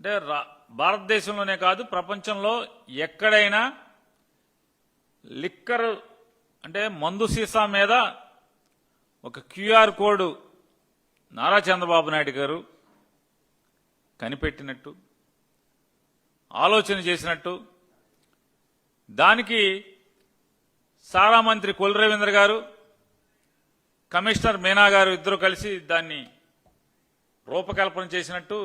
అంటే భారతదేశంలోనే కాదు ప్రపంచంలో ఎక్కడైనా లిక్కర్ అంటే మందు సీసా మీద ఒక క్యూఆర్ కోడ్ నారా చంద్రబాబు నాయుడు గారు కనిపెట్టినట్టు ఆలోచన చేసినట్టు దానికి సారా మంత్రి కొల్లు రవీంద్ర గారు కమిషనర్ మీనా గారు ఇద్దరు కలిసి దాన్ని రూపకల్పన చేసినట్టు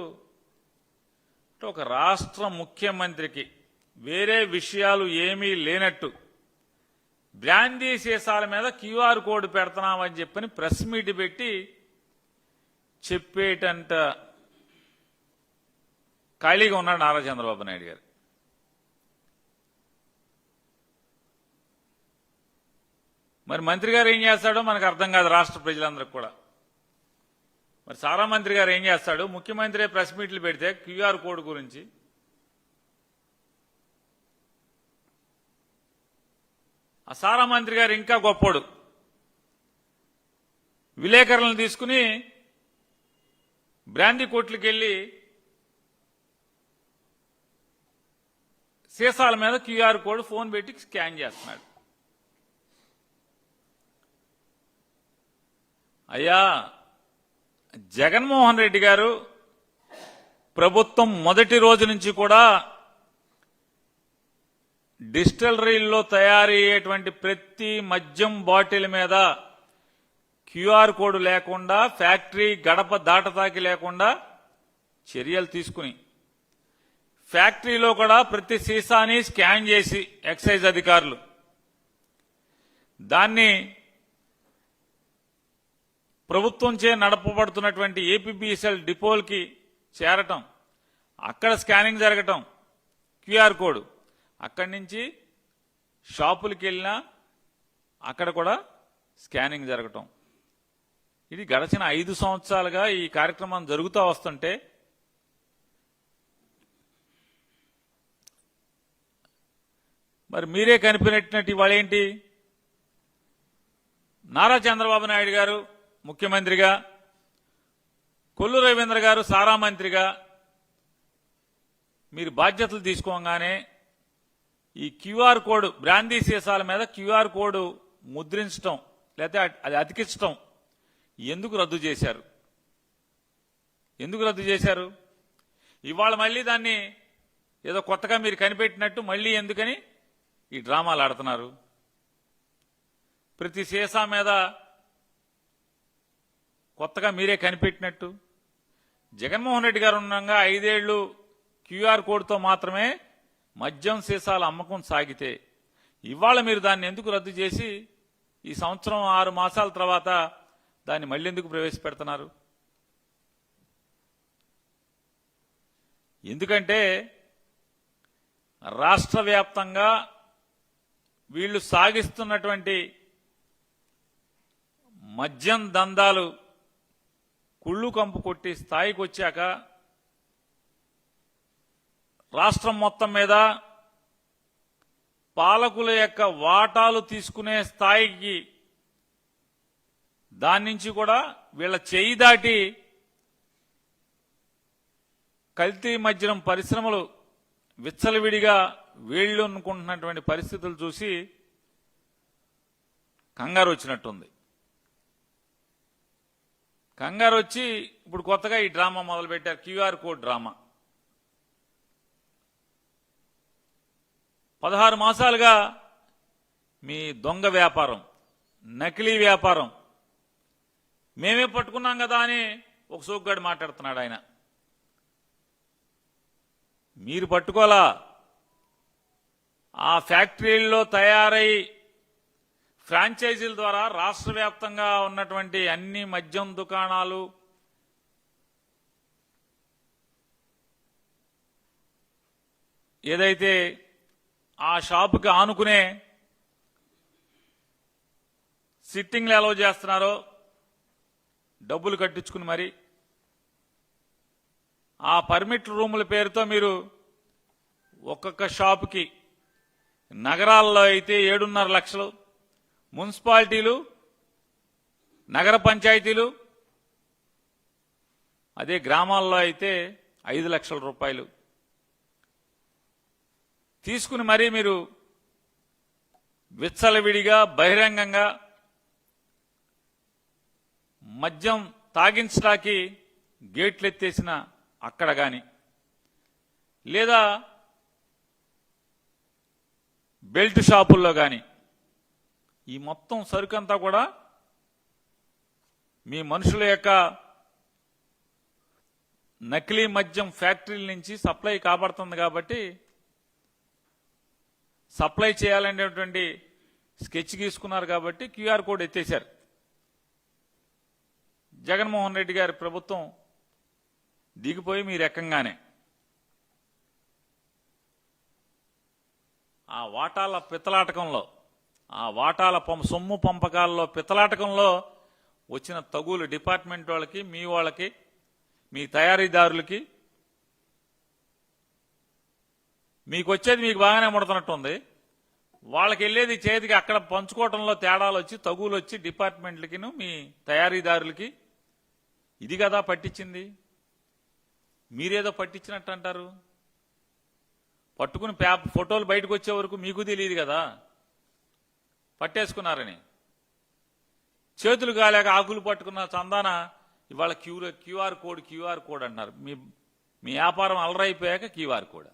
ఒక రాష్ట్ర ముఖ్యమంత్రికి వేరే విషయాలు ఏమీ లేనట్టు బ్రాందీ సీసాల మీద క్యూఆర్ కోడ్ పెడుతున్నామని చెప్పని ప్రెస్ మీట్ పెట్టి చెప్పేటంత ఖాళీగా ఉన్నాడు నారా చంద్రబాబు నాయుడు గారు. మరి మంత్రి గారు ఏం చేస్తాడో మనకు అర్థం కాదు రాష్ట్ర ప్రజలందరికీ కూడా. మరి సారా మంత్రి గారు ఏం చేస్తాడు? ముఖ్యమంత్రి ప్రెస్ మీట్లు పెడితే క్యూఆర్ కోడ్ గురించి ఆ సారా మంత్రి గారు ఇంకా గొప్పోడు. విలేకరులను తీసుకుని బ్రాందీ కోట్లకి వెళ్లి సీసాల మీద క్యూఆర్ కోడ్ ఫోన్ పెట్టి స్కాన్ చేస్తున్నాడు. అయ్యా, జగన్మోహన్ రెడ్డి గారు ప్రభుత్వం మొదటి రోజు నుంచి కూడా డిస్టిలరీల్లో తయారయ్యేటువంటి ప్రతి మద్యం బాటిల్ మీద క్యూఆర్ కోడ్ లేకుండా ఫ్యాక్టరీ గడప దాటతాకి లేకుండా చర్యలు తీసుకుని ఫ్యాక్టరీలో కూడా ప్రతి సీసాని స్కాన్ చేసి ఎక్సైజ్ అధికారులు దాన్ని ప్రభుత్వంచే నడపబడుతున్నటువంటి ఏపీబీఎస్ఎల్ డిపోలకి చేరటం, అక్కడ స్కానింగ్ జరగటం, క్యూఆర్ కోడ్ అక్కడి నుంచి షాపులకి వెళ్ళినా అక్కడ కూడా స్కానింగ్ జరగటం. ఇది గడిచిన 5 సంవత్సరాలుగా ఈ కార్యక్రమం జరుగుతూ వస్తుంటే మరి మీరే కనిపెట్టినట్టు ఇవాళ ఏంటి? నారా చంద్రబాబు నాయుడు గారు ముఖ్యమంత్రిగా, కొల్లు రవీంద్ర గారు సారా మంత్రిగా మీరు బాధ్యతలు తీసుకోగానే ఈ క్యూఆర్ కోడ్ బ్రాందీ సీసాల మీద క్యూఆర్ కోడ్ ముద్రించడం లేకపోతే అది అతికించడం ఎందుకు రద్దు చేశారు? ఎందుకు రద్దు చేశారు? ఇవాళ మళ్ళీ దాన్ని ఏదో కొత్తగా మీరు కనిపెట్టినట్టు మళ్ళీ ఎందుకని ఈ డ్రామాలు ఆడుతున్నారు? ప్రతి సీసా మీద కొత్తగా మీరే కనిపెట్టినట్టు. జగన్మోహన్ రెడ్డి గారు ఉండగా 5 ఏళ్లు క్యూఆర్ కోడ్తో మాత్రమే మద్యం సీసాల అమ్మకం సాగితే ఇవాళ మీరు దాన్ని ఎందుకు రద్దు చేసి ఈ సంవత్సరం 6 మాసాల తర్వాత దాన్ని మళ్ళీ ఎందుకు ప్రవేశపెడుతున్నారు? ఎందుకంటే రాష్ట్ర వ్యాప్తంగా వీళ్లు సాగిస్తున్నటువంటి మద్యం దందాలు కుళ్ళు కంపు కొట్టి స్థాయికి వచ్చాక రాష్ట్రం మొత్తం మీద పాలకుల యొక్క వాటాలు తీసుకునే స్థాయికి దాని నుంచి కూడా వీళ్ళ చేయి దాటి కల్తీ మద్యం పరిశ్రమలు విచ్చలవిడిగా వీళ్ళు అనుకుంటున్నటువంటి పరిస్థితులు చూసి కంగారు వచ్చినట్టుంది. కంగారు వచ్చి ఇప్పుడు కొత్తగా ఈ డ్రామా మొదలుపెట్టారు, క్యూఆర్ కోడ్ డ్రామా. 16 మాసాలుగా మీ దొంగ వ్యాపారం, నకిలీ వ్యాపారం మేమే పట్టుకున్నాం కదా అని ఒక సోగ్గాడు మాట్లాడుతున్నాడు. ఆయన మీరు పట్టుకోలా, ఆ ఫ్యాక్టరీల్లో తయారై ఫ్రాంచైజీల ద్వారా రాష్ట్ర వ్యాప్తంగా ఉన్నటువంటి అన్ని మద్యం దుకాణాలు ఏదైతే ఆ షాపుకి ఆనుకునే సిట్టింగ్లు అలౌ చేస్తున్నారో డబ్బులు కట్టించుకుని మరి ఆ పర్మిట్ రూముల పేరుతో మీరు ఒక్కొక్క షాపుకి నగరాల్లో అయితే 7.5 లక్షలు, మున్సిపాలిటీలు, నగర పంచాయతీలు, అదే గ్రామాల్లో అయితే 5 లక్షల రూపాయలు తీసుకుని మరీ మీరు విచ్చలవిడిగా బహిరంగంగా మద్యం తాగించడానికి గేట్లు ఎత్తేసిన అక్కడ కానీ లేదా బెల్ట్ షాపుల్లో కానీ ఈ మొత్తం సరుకంతా కూడా మీ మనుషుల యొక్క నకిలీ మద్యం ఫ్యాక్టరీల నుంచి సప్లై కాబడుతుంది కాబట్టి సప్లై చేయాలనేటువంటి స్కెచ్ గీసుకున్నారు కాబట్టి క్యూఆర్ కోడ్ ఎత్తేశారు. జగన్మోహన్ రెడ్డి గారి ప్రభుత్వం దిగిపోయి మీ రకంగానే ఆ వాటాల పిత్తలాటకంలో ఆ వాటాల సొమ్ము పంపకాల్లో పిత్తలాటకంలో వచ్చిన తగులు డిపార్ట్మెంట్ వాళ్ళకి మీ వాళ్ళకి మీ తయారీదారులకి మీకు వచ్చేది మీకు బాగానే ముడుతున్నట్టుంది. వాళ్ళకి వెళ్ళేది చేతికి అక్కడ పంచుకోవడంలో తేడాలు వచ్చి తగులు వచ్చి డిపార్ట్మెంట్లకి మీ తయారీదారులకి ఇది కదా పట్టించింది. మీరేదో పట్టించినట్టు అంటారు. పట్టుకుని ఫోటోలు బయటకు వచ్చే వరకు మీకు తెలియదు కదా పట్టేసుకున్నారని. చేతులు కాలేక ఆకులు పట్టుకున్న చందాన ఇవాళ క్యూఆర్ కోడ్ అన్నారు. మీ వ్యాపారం అలరైపోయాక క్యూఆర్ కోడ్.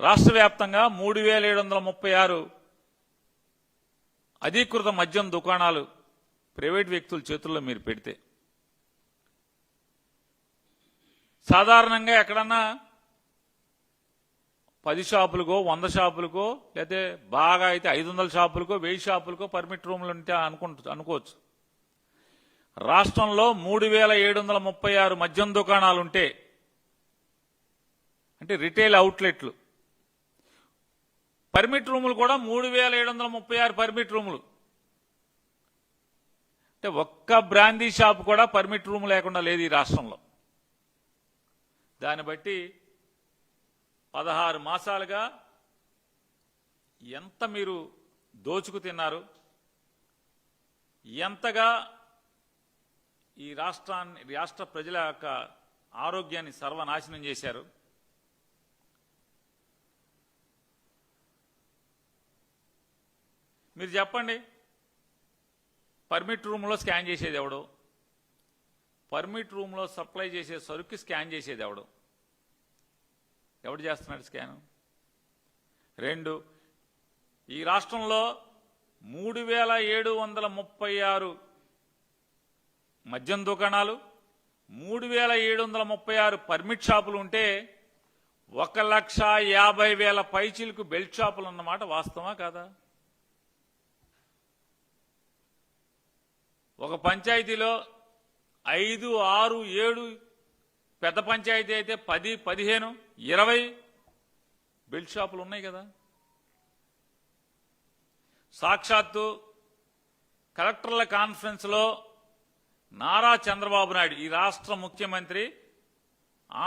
రాష్ట్ర వ్యాప్తంగా 3736 అధీకృత మద్యం దుకాణాలు ప్రైవేట్ వ్యక్తుల చేతుల్లో మీరు పెడితే సాధారణంగా ఎక్కడన్నా 10 షాపులకో 100 షాపులకో లేకపోతే బాగా అయితే 500 షాపులకో 1000 షాపులకో పర్మిట్ రూములు ఉంటే అనుకోవచ్చు. రాష్ట్రంలో 3736 మద్యం దుకాణాలుంటే అంటే రిటైల్ అవుట్లెట్లు పర్మిట్ రూములు కూడా 3736 పర్మిట్ రూములు. అంటే ఒక్క బ్రాందీ షాప్ కూడా పర్మిట్ రూమ్ లేకుండా లేదు ఈ రాష్ట్రంలో. దాన్ని బట్టి 16 మాసాలుగా ఎంత మీరు దోచుకు తిన్నారు, ఎంతగా ఈ రాష్ట్ర ప్రజల యొక్క ఆరోగ్యాన్ని సర్వనాశనం చేశారు. మీరు చెప్పండి. పర్మిట్ రూమ్లో స్కాన్ చేసేది ఎవడు? పర్మిట్ రూమ్లో సప్లై చేసే సరుకు స్కాన్ చేసేది ఎవడు చేస్తున్నాడు స్కాను? 2, ఈ రాష్ట్రంలో 3736 మద్యం దుకాణాలు 3736 పర్మిట్ షాపులు ఉంటే 1,50,000 పైచీలకు బెల్ట్ షాపులు అన్నమాట. వాస్తవా కాదా? ఒక పంచాయతీలో 5, 6, 7 పెద్ద పంచాయతీ అయితే 10, 15, 20 బెల్ట్ షాపులు ఉన్నాయి కదా. సాక్షాత్తు కలెక్టర్ల కాన్ఫరెన్స్ లో నారా చంద్రబాబు నాయుడు ఈ రాష్ట్ర ముఖ్యమంత్రి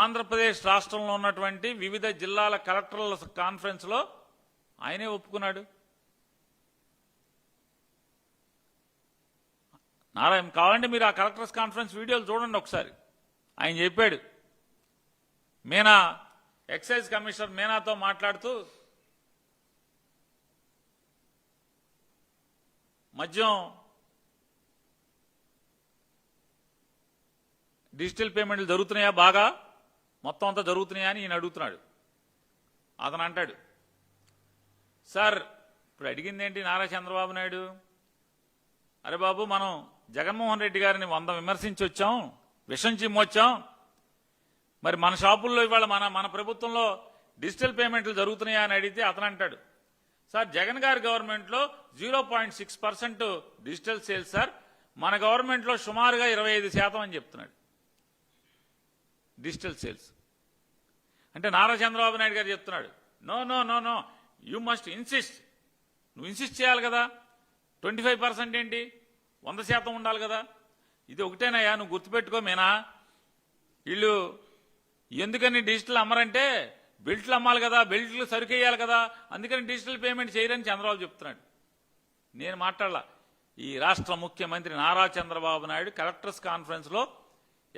ఆంధ్రప్రదేశ్ రాష్ట్రంలో ఉన్నటువంటి వివిధ జిల్లాల కలెక్టర్ల కాన్ఫరెన్స్ లో ఆయనే ఒప్పుకున్నాడు. నారాయణ కావాలంటే మీరు ఆ కలెక్టర్స్ కాన్ఫరెన్స్ వీడియోలు చూడండి ఒకసారి. ఆయన చెప్పాడు, మీనా ఎక్సైజ్ కమిషనర్ మీనాతో మాట్లాడుతూ మద్యం డిజిటల్ పేమెంట్లు జరుగుతున్నాయా, బాగా మొత్తం అంతా జరుగుతున్నాయా అని ఈయన అడుగుతున్నాడు. అతను అంటాడు, సార్ ఇప్పుడు అడిగింది ఏంటి నారా చంద్రబాబు నాయుడు, అరే బాబు మనం జగన్మోహన్ రెడ్డి గారిని 100 విమర్శించి వచ్చాం, విషం చిమ్మొచ్చాం, మరి మన షాపుల్లో ఇవాళ మన ప్రభుత్వంలో డిజిటల్ పేమెంట్లు జరుగుతున్నాయా అని అడిగితే అతను అంటాడు, సార్ జగన్ గారి గవర్నమెంట్లో 0.6% డిజిటల్ సేల్స్ సార్, మన గవర్నమెంట్లో సుమారుగా 25% అని చెప్తున్నాడు డిజిటల్ సేల్స్. అంటే నారా చంద్రబాబు నాయుడు గారు చెప్తున్నాడు, no no no no you must insist, నువ్వు ఇన్సిస్ట్ చేయాలి కదా, 25% ఏంటి, 100% ఉండాలి కదా. ఇది ఒకటేనయ్యా, నువ్వు గుర్తుపెట్టుకో మీనా, వీళ్ళు ఎందుకని డిజిటల్ అమ్మరంటే బెల్ట్లు అమ్మాలి కదా, బెల్ట్లు సరుకేయాలి కదా, అందుకని డిజిటల్ పేమెంట్ చేయరని చంద్రబాబు చెప్తున్నాడు. నేను మాట్లాడాల. ఈ రాష్ట్ర ముఖ్యమంత్రి నారా చంద్రబాబు నాయుడు కలెక్టర్స్ కాన్ఫరెన్స్ లో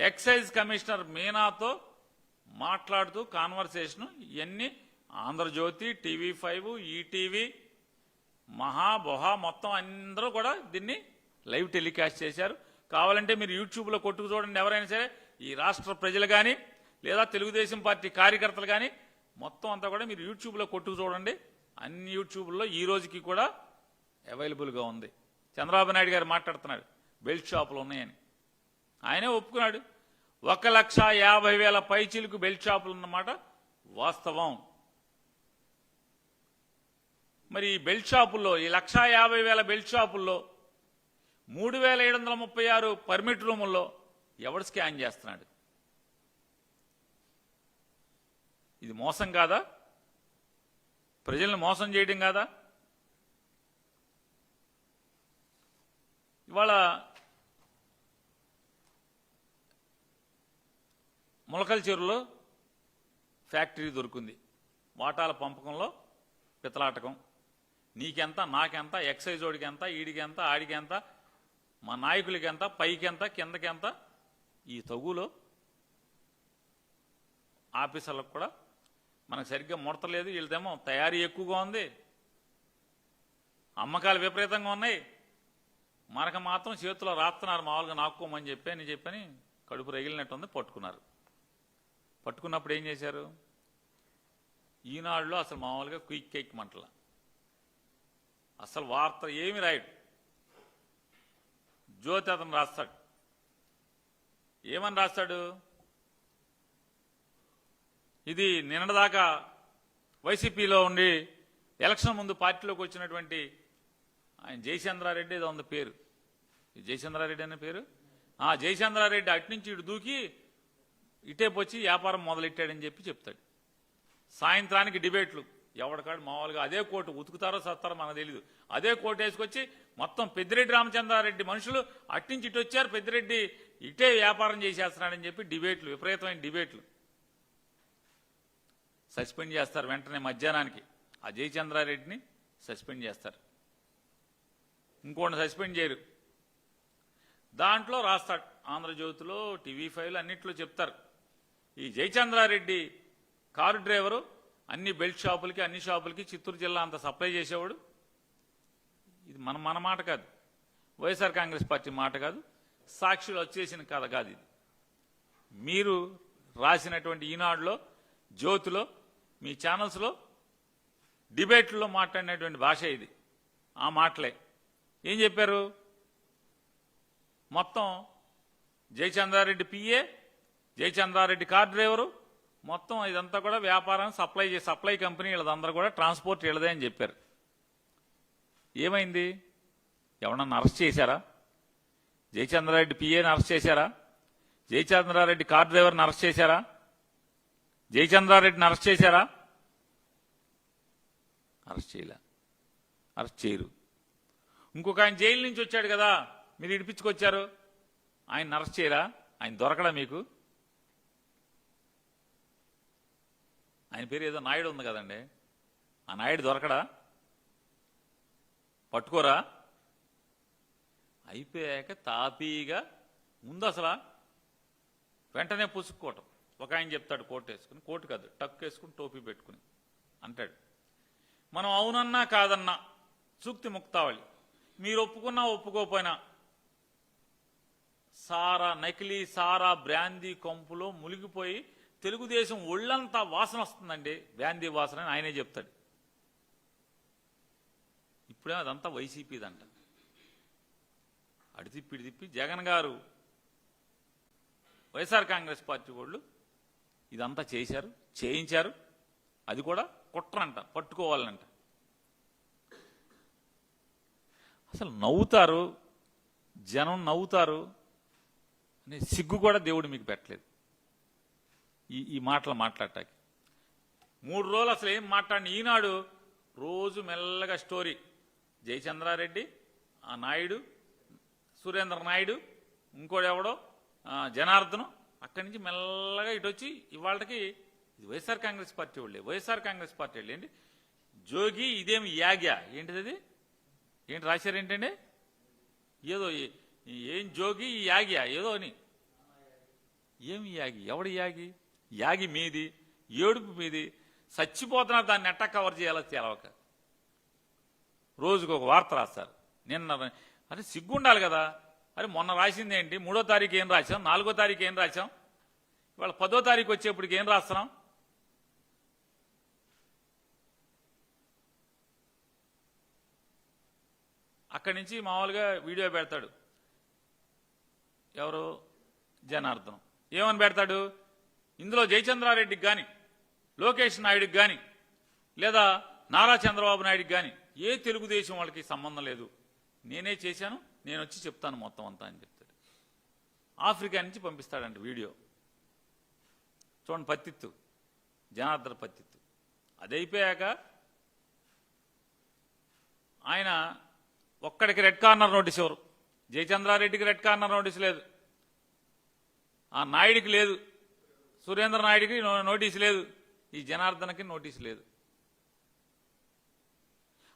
ఎక్సైజ్ కమిషనర్ మీనాతో మాట్లాడుతూ కాన్వర్సేషన్ ఇవన్నీ ఆంధ్రజ్యోతి, TV5, ఈటీవీ, మహాబొహా మొత్తం అందరూ కూడా దీన్ని లైవ్ టెలికాస్ట్ చేశారు. కావాలంటే మీరు యూట్యూబ్లో కొట్టుకు చూడండి. ఎవరైనా సరే ఈ రాష్ట్ర ప్రజలు కానీ లేదా తెలుగుదేశం పార్టీ కార్యకర్తలు కానీ మొత్తం అంతా కూడా మీరు యూట్యూబ్లో కొట్టుకు చూడండి. అన్ని యూట్యూబ్లో ఈ రోజుకి కూడా అవైలబుల్గా ఉంది. చంద్రబాబు నాయుడు గారు మాట్లాడుతున్నాడు బెల్ట్ షాపులు ఉన్నాయని. ఆయనే ఒప్పుకున్నాడు. 1,50,000 పైచీలకు బెల్ట్ షాపులు ఉన్నమాట వాస్తవం. మరి ఈ బెల్ట్ షాపుల్లో ఈ 1,50,000 బెల్ట్ షాపుల్లో 3,736 పర్మిట్ రూముల్లో ఎవడు స్కాన్ చేస్తున్నాడు? ఇది మోసం కాదా? ప్రజల్ని మోసం చేయడం కాదా? ఇవాళ ములకల చెరువులో ఫ్యాక్టరీ దొరికింది. వాటాల పంపకంలో పితలాటకం. నీకెంత, నాకెంత, ఎక్సైజ్ ఓడికి ఎంత, ఈడికి ఎంత, ఆడికి ఎంత, మా నాయకులకి ఎంత, పైకి ఎంత, కిందకి ఎంత. ఈ తగులో ఆఫీసర్లకు కూడా మనకు సరిగ్గా ముడతలేదు. వీళ్ళదేమో తయారీ ఎక్కువగా ఉంది, అమ్మకాలు విపరీతంగా ఉన్నాయి. మనకు మాత్రం చేతిలో రాస్తున్నారు మామూలుగా నాక్కోమని చెప్పని కడుపు రగిలినట్టుంది. పట్టుకున్నారు. పట్టుకున్నప్పుడు ఏం చేశారు? ఈనాడులో అసలు మామూలుగా క్విక్ మంటల అసలు వార్త ఏమి రాయడు. జ్యోతి అతను రాస్తాడు. ఏమని రాస్తాడు? ఇది నిన్నటిదాకా వైసీపీలో ఉండి ఎలక్షన్ ముందు పార్టీలోకి వచ్చినటువంటి ఆయన జయచంద్రారెడ్డి ఏదో ఉంది పేరు. జయచంద్రారెడ్డి అనే పేరు. జయచంద్రారెడ్డి అటు నుంచి ఇటు దూకి ఇటేపొచ్చి వ్యాపారం మొదలెట్టాడని చెప్తాడు. సాయంత్రానికి డిబేట్లు. ఎవడికాడు మామూలుగా అదే కోటు ఉతుకుతారో సత్తారో మనకు తెలీదు. అదే కోటు వేసుకొచ్చి మొత్తం పెద్దిరెడ్డి రామచంద్రారెడ్డి మనుషులు అట్నుంచి ఇటు వచ్చారు, పెద్దిరెడ్డి ఇటే వ్యాపారం చేసేస్తున్నాడని చెప్పి డిబేట్లు, విపరీతమైన డిబేట్లు. సస్పెండ్ చేస్తారు వెంటనే మధ్యాహ్నానికి. ఆ జయచంద్రారెడ్డిని సస్పెండ్ చేస్తారు. ఇంకోటి సస్పెండ్ చేయరు. దాంట్లో రాస్తాడు. ఆంధ్రజ్యోతిలో, TV5లో అన్నిట్లో చెప్తారు. ఈ జయచంద్రారెడ్డి కారు డ్రైవరు అన్ని బెల్ట్ షాపులకి, అన్ని షాపులకి చిత్తూరు జిల్లా అంతా సప్లై చేసేవాడు. ఇది మన మాట కాదు, వైఎస్ఆర్ కాంగ్రెస్ పార్టీ మాట కాదు, సాక్షులు వచ్చేసిన కథ కాదు. ఇది మీరు రాసినటువంటి ఈనాడులో, జ్యోతిలో, మీ ఛానల్స్లో డిబేట్లో మాట్లాడినటువంటి భాష ఇది. ఆ మాటలే ఏం చెప్పారు? మొత్తం Jayachandra Reddy PA, Jayachandra Reddy car driver, మొత్తం ఇదంతా కూడా వ్యాపారాన్ని సప్లై కంపెనీ వీళ్ళదందరూ కూడా ట్రాన్స్పోర్ట్ వీళ్ళదే అని చెప్పారు. ఏమైంది? ఎవరన్నా అరెస్ట్ చేశారా? జయచంద్రారెడ్డి పిఏని అరెస్ట్ చేశారా? జయచంద్రారెడ్డి కార్ డ్రైవర్ని అరెస్ట్ చేశారా? జయచంద్రారెడ్డిని అరెస్ట్ చేశారా? అరెస్ట్ చేయలే, అరెస్ట్ చేయరు. ఇంకొక ఆయన జైలు నుంచి వచ్చాడు కదా, మీరు ఇడిపించుకొచ్చారు, ఆయన అరెస్ట్ చేయరా? ఆయన దొరకడా మీకు? ఆయన పేరు ఏదో నాయుడు ఉంది కదండి, ఆ నాయుడు దొరకడా? పట్టుకోరా? అయిపోయాక తాపీగా ముందు అసలు వెంటనే పుసుక్కోవటం. ఒక ఆయన చెప్తాడు కోట్ వేసుకుని, కోటు కాదు టక్ వేసుకుని టోపీ పెట్టుకుని అంటాడు, మనం అవునన్నా కాదన్నా సూక్తి ముక్తావళి, మీరు ఒప్పుకున్నా ఒప్పుకోపోయినా నకిలీ సారా బ్రాందీ కంపులో మునిగిపోయి తెలుగుదేశం ఒళ్ళంతా వాసన వస్తుందండి, బ్రాందీ వాసన అని ఆయనే చెప్తాడు. ఇప్పుడే అదంతా వైసీపీదంట. అడి తిప్పి ఇడి తిప్పి జగన్ గారు, వైఎస్ఆర్ కాంగ్రెస్ పార్టీ వాళ్ళు ఇదంతా చేశారు, చేయించారు. అది కూడా కుట్రంట, పట్టుకోవాలంట. అసలు నవ్వుతారు, జనం నవ్వుతారు అనే సిగ్గు కూడా దేవుడు మీకు పెట్టలేదు ఈ మాటలు మాట్లాడటానికి. 3 రోజులు అసలు ఏం మాట్లాడిన ఈనాడు రోజు మెల్లగా స్టోరీ. జయచంద్రారెడ్డి, ఆ నాయుడు, సురేంద్ర నాయుడు, ఇంకోడెవడో జనార్దనం, అక్కడి నుంచి మెల్లగా ఇటు వచ్చి ఇవాళకి ఇది వైఎస్ఆర్ కాంగ్రెస్ పార్టీ వాళ్ళే, వైఎస్ఆర్ కాంగ్రెస్ పార్టీ వాళ్ళు ఏంటి జోగి, ఇదేమి యాగ్యా ఏంటిది, అది ఏంటి రాశారేంటండి, ఏదో ఏం జోగి యాగ్యా ఏదో అని ఏమి యాగి? ఎవడి యాగి? యాగి మీది, ఏడుపు మీది. చచ్చిపోతున్నారు, దాన్ని ఎట్టా కవర్ చేయాలో తెలవక రోజుకు ఒక వార్త రాస్తారు. నిన్న అంటే సిగ్గుండాలి కదా. అరే మొన్న రాసింది ఏంటి? 3వ తారీఖు ఏం రాసాం, 4వ తారీఖు ఏం రాసాం, ఇవాళ 10వ తారీఖు వచ్చేప్పటికి ఏం రాస్తున్నాం? అక్కడి నుంచి మామూలుగా వీడియో పెడతాడు ఎవరు? జనార్దనం. ఏమని పెడతాడు? ఇందులో జయచంద్రారెడ్డికి కానీ, లోకేష్ నాయుడికి కానీ, లేదా నారా చంద్రబాబు నాయుడికి కానీ ఏ తెలుగుదేశం వాళ్ళకి సంబంధం లేదు, నేనే చేశాను, నేను వచ్చి చెప్తాను మొత్తం అంతా అని చెప్తాడు. ఆఫ్రికా నుంచి పంపిస్తాడంట వీడియో. చూడండి, పత్తిత్తు, జనార్దన పత్తిత్తు. అది అయిపోయాక ఆయన ఒక్కడికి రెడ్ కార్నర్ నోటీస్ ఇవ్వరు. జయచంద్రారెడ్డికి రెడ్ కార్నర్ నోటీస్ లేదు, ఆ నాయుడికి లేదు, సురేంద్ర నాయుడికి నోటీస్ లేదు, ఈ జనార్దనకి నోటీస్ లేదు.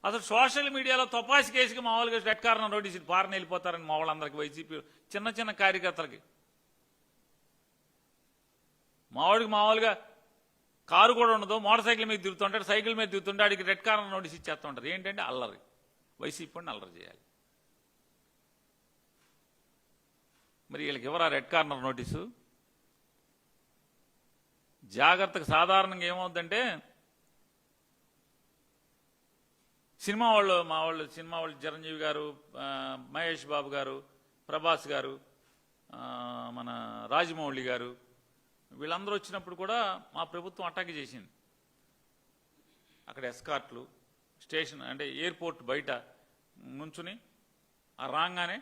అసలు సోషల్ మీడియాలో తపాసి కేసుకి మామూలుగా రెడ్ కార్నర్ నోటీస్ పారని వెళ్ళిపోతారని మా వాళ్ళందరికీ, వైసీపీ చిన్న చిన్న కార్యకర్తలకి. మావాడికి మామూలుగా కారు కూడా ఉండదు, మోటార్ సైకిల్ మీద తిరుగుతుంటాడు, సైకిల్ మీద తిరుగుతుంటే ఆడికి రెడ్ కార్నర్ నోటీస్ ఇచ్చేస్తూ ఉంటారు. ఏంటంటే అల్లరి, వైసీపీ అల్లరి చేయాలి. మరి వీళ్ళకి ఎవరా రెడ్ కార్నర్ నోటీసు? జాగ్రత్తగా సాధారణంగా ఏమవుతుందంటే సినిమా వాళ్ళు చిరంజీవి గారు, మహేష్ బాబు గారు, ప్రభాస్ గారు, మన రాజమౌళి గారు, వీళ్ళందరూ వచ్చినప్పుడు కూడా మా ప్రభుత్వం అటాక్ చేసింది. అక్కడ ఎస్కార్ట్లు స్టేషన్ అంటే ఎయిర్పోర్ట్ బయట నుంచుని ఆ రాగానే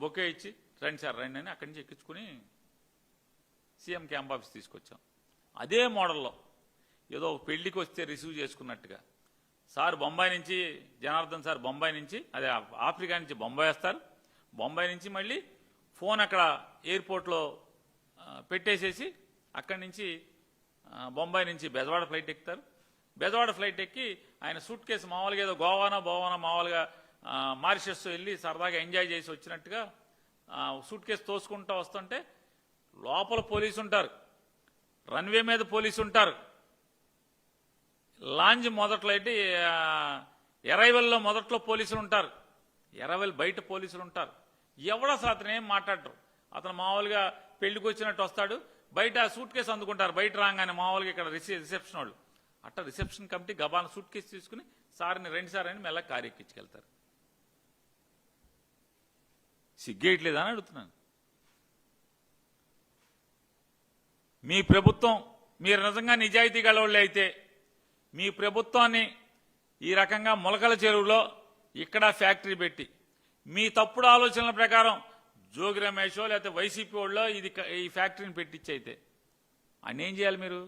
బొకే ఇచ్చి రండి సార్ రండి అని అక్కడి నుంచి ఎక్కించుకుని సీఎం క్యాంప్ ఆఫీస్ తీసుకొచ్చాం. అదే మోడల్లో ఏదో పెళ్లికి వస్తే రిసీవ్ చేసుకున్నట్టుగా సార్ బొంబాయి నుంచి, జనార్దన్ సార్ బొంబాయి నుంచి, అదే ఆఫ్రికా నుంచి బొంబాయి వస్తారు, బొంబాయి నుంచి మళ్ళీ ఫోన్ అక్కడ ఎయిర్పోర్ట్లో పెట్టేసేసి అక్కడి నుంచి బొంబాయి నుంచి బెజవాడ ఫ్లైట్ ఎక్కుతారు. బెజవాడ ఫ్లైట్ ఎక్కి ఆయన సూట్ కేసు మామూలుగా ఏదో గోవానా మామూలుగా మారిషస్ వెళ్ళి సరదాగా ఎంజాయ్ చేసి వచ్చినట్టుగా సూట్ కేసు తోసుకుంటూ వస్తుంటే లోపల పోలీసు ఉంటారు, రన్వే మీద పోలీసు ఉంటారు, లాంజ్ మొదట్లో అయితే ఎరైవల్లో మొదట్లో పోలీసులు ఉంటారు, ఎరైవల్ బయట పోలీసులు ఉంటారు. ఎవడో అసలు అతను ఏం మాట్లాడరు. అతను మామూలుగా పెళ్లికి వచ్చినట్టు వస్తాడు, బయట సూట్ కేసు అందుకుంటారు. బయట రాగానే మామూలుగా ఇక్కడ రిసెప్షన్ వాళ్ళు అట్ట రిసెప్షన్ కమిటీ గబాన సూట్ కేసు తీసుకుని సార్ని రెండు సార్ అని మెల్ల కారు ఎక్కించుకెళ్తారు. సిగ్గేయట్లేదా అని అడుగుతున్నాను. మీ ప్రభుత్వం, మీరు నిజంగా నిజాయితీ గలవాళ్ళే అయితే మీ ప్రభుత్వాన్ని ఈ రకంగా మొలకల చెరువులో ఇక్కడ ఫ్యాక్టరీ పెట్టి మీ తప్పుడు ఆలోచనల ప్రకారం జోగి రమేషో లేకపోతే వైసీపీ వాళ్ళో ఈ ఫ్యాక్టరీని పెట్టించైతే ఆయన ఏం చేయాలి? మీరు